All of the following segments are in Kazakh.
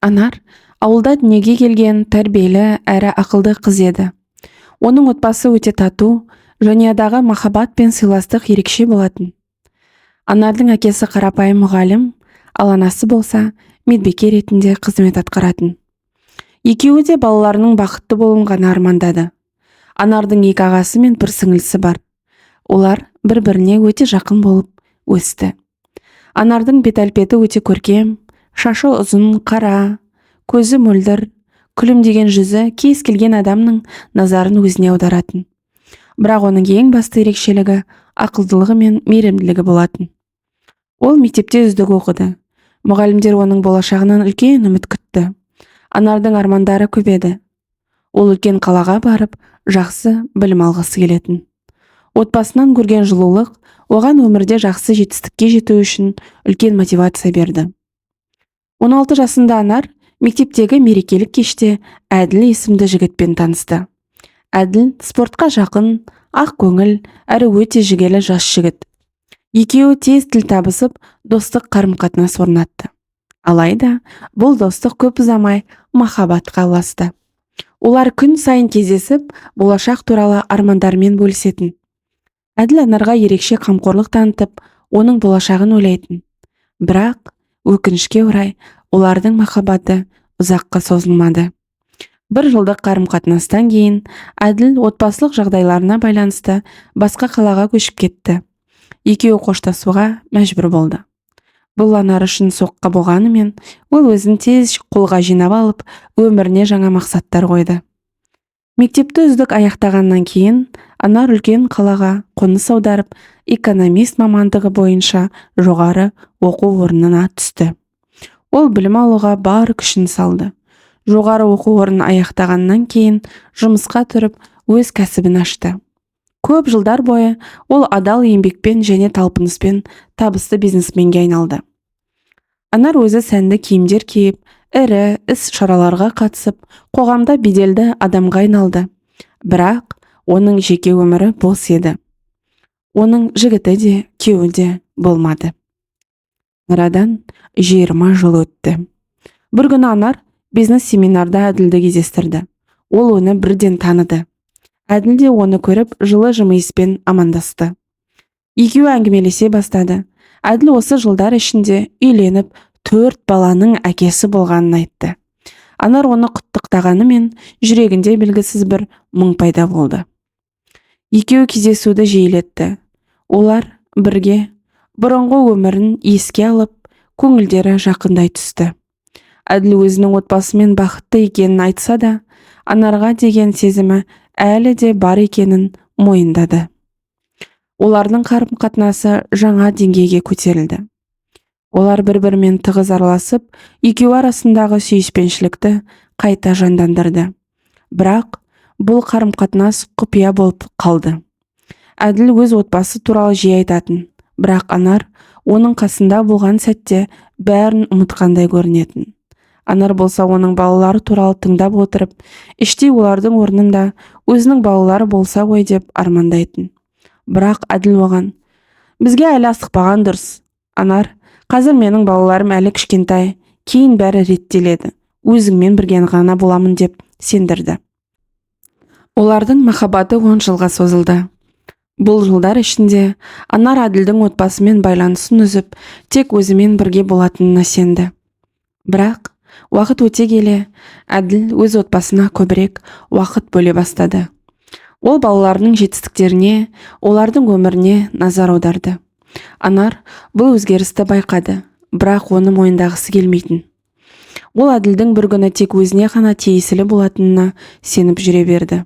Анар ауылда дүниеге келген тәрбиелі әрі ақылды қыз еді. Оның отбасы өте тату, жанұядағы махаббат пен сыйластық ерекше болатын. Анардың әкесі қарапайым мұғалім, ал анасы болса медбике ретінде қызмет атқаратын. Екеуі де балаларының бақытты болуын ғана армандады. Анардың екі ағасы мен бір сіңілісі бар. Олар бір-біріне өте жақын болып өсті. Анардың бет-әлпеті өте көркем, шашы ұзын, қара, көзі мөлдір, күлімдеген жүзі кез келген адамның назарын өзіне аударатын. Бірақ оның ең басты ерекшелігі ақылдылығы мен мейірімділігі болатын. Ол мектепте үздік оқыды. Мұғалімдер оның болашағынан үлкен үміт күтті. Анардың армандары көп еді. Ол үлкен қалаға барып, жақсы білім алғысы келетін. Отбасынан көрген жылулық оған өмірде жақсы жетістікке жету үшін үлкен мотивация берді. 16 жасында Анар мектептегі мерекелік кеште Әділ есімді жігітпен танысты. Әділ спортқа жақын, ақ көңіл, әрі өте жігерлі жас жігіт. Екеуі тез тіл табысып, достық қарым-қатынас орнатты. Алайда бұл достық көп ұзамай махаббатқа ұласты. Олар күн сайын кездесіп, болашақ туралы армандармен бөлісетін. Әділ Анарға ерекше қамқорлық танытып, оның болашағын ойлайтын. Бірақ өкінішке орай, олардың махаббаты ұзаққа созылмады. Бір жылдық қарым-қатынастан кейін Әділ отбасылық жағдайларына байланысты басқа қалаға көшіп кетті. Екеуі қоштасуға мәжбүр болды. Бұл Анар үшін соққы болғанымен, ол өзін тез қолға жинап алып, өміріне жаңа мақсаттар қойды. Мектепті үздік аяқтағаннан кейін Анар үлкен қалаға қоныс аударып, экономист мамандығы бойынша жоғары оқу орнына түсті. Ол білім алуға бар күшін салды. Жоғары оқу орнын аяқтағаннан кейін жұмысқа тұрып, өз кәсібін ашты. Көп жылдар бойы ол адал еңбекпен және талпыныспен табысты бизнесменге айналды. Анар өзі сәнді киімдер киіп, ірі іс шараларға қатысып, қоғамда беделді адамға айналды. Бірақ оның жеке өмірі бос еді. Оның жігіті де, күйеуі де болмады. Арадан 20 жыл өтті. Бір күні Анар бизнес-семинарда Әділді кездестірді. Ол оны бірден таныды. Әділ де оны көріп, жылы жымиыспен амандасты. Екеуі әңгімелесе бастады. Әділ осы жылдар ішінде үйленіп, 4 баланың әкесі болғанын айтты. Анар оны құттықтағанымен жүрегінде белгісіз бір мұң пайда болды. Екеуі кездесуді жиілетті. Олар бірге бұрынғы өмірін еске алып, көңілдері жақындай түсті. Әділ өзінің отбасымен бақытты екенін айтса да, Анарға деген сезімі әлі де бар екенін мойындады. Олардың қарым-қатынасы жаңа деңгейге көтерілді. Олар бір-бірімен тығыз араласып, екеуі арасындағы сүйіспеншілікті қайта жандандырды. Бірақ бұл қарым-қатынас құпия болып қалды. Әділ өз отбасы туралы жиі айтатын, бірақ Анар оның қасында болған сәтте бәрін ұмытқандай көрінетін. Анар болса оның балалары туралы тыңдап отырып, іштей олардың орнында өзінің балалары болса ғой деп армандайтын. Бірақ Әділ оған: "Бізге әлі асықпаған дұрыс. Анар, қазір менің балаларым әлі кішкентай, кейін бәрі реттеледі. Өзіңмен бірге ғана боламын" деп сендірді. Олардың махаббаты 10 жылға созылды. Бұл жылдар ішінде Анар Әділдің отбасымен байланысын үзіп, тек өзімен бірге болатынына сенді. Бірақ уақыт өте келе, Әділ өз отбасына көбірек уақыт бөле бастады. Ол балаларының жетістіктеріне, олардың өміріне назар аударды. Анар бұл өзгерісті байқады, бірақ оны мойындағысы келмейтін. Ол Әділдің бір күні тек өзіне ғана тиесілі болатынына сеніп жүре берді.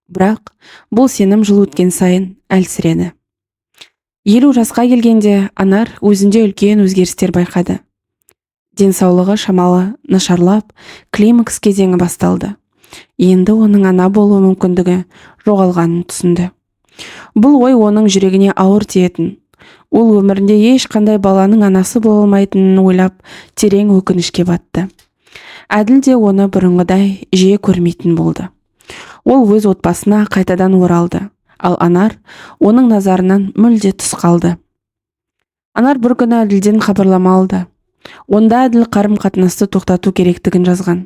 Бірақ бұл сенім жыл өткен сайын әлсіреді. 50 жасқа келгенде Анар өзінде үлкен өзгерістер байқады. Денсаулығы шамалы нашарлап, климакс кезеңі басталды. Енді оның ана болу мүмкіндігі жоғалғанын түсінді. Бұл ой оның жүрегіне ауыр тиетін. Ол өмірінде ешқандай баланың анасы бола алмайтынын ойлап, терең өкінішке батты. Әділ де оны бұрынғыдай жиі көрмейтін болды. Ол өз отбасына қайтадан оралды, ал Анар оның назарынан мүлде тыс қалды. Анар бір күні Әділден хабарлама алды. онда әділ қарым-қатынасты тоқтату керектігін жазған.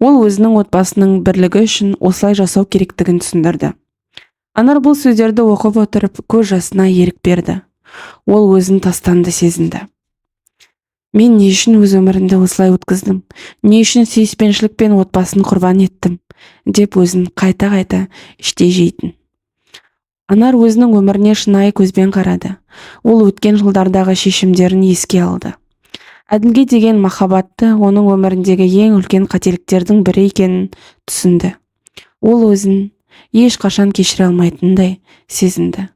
Ол өзінің отбасының бірлігі үшін осылай жасау керектігін түсіндірді. Анар бұл сөздерді оқып отырып көз жасына ерік берді. Ол өзін тастанды сезінді. Мен не үшін өз өмірімді осылай өткіздім? Не үшін сүйіспеншілікпен отбасын құрбан еттім? Деп өзін қайта-қайта іштей жейтін. Анар өзінің өміріне шынайы көзбен қарады. Ол өткен жылдардағы шешімдерін еске алды. Әділге деген махаббатты оның өміріндегі ең үлкен қателіктердің бірі екенін түсінді. Ол өзін ешқашан кешіре алмайтындай сезінді.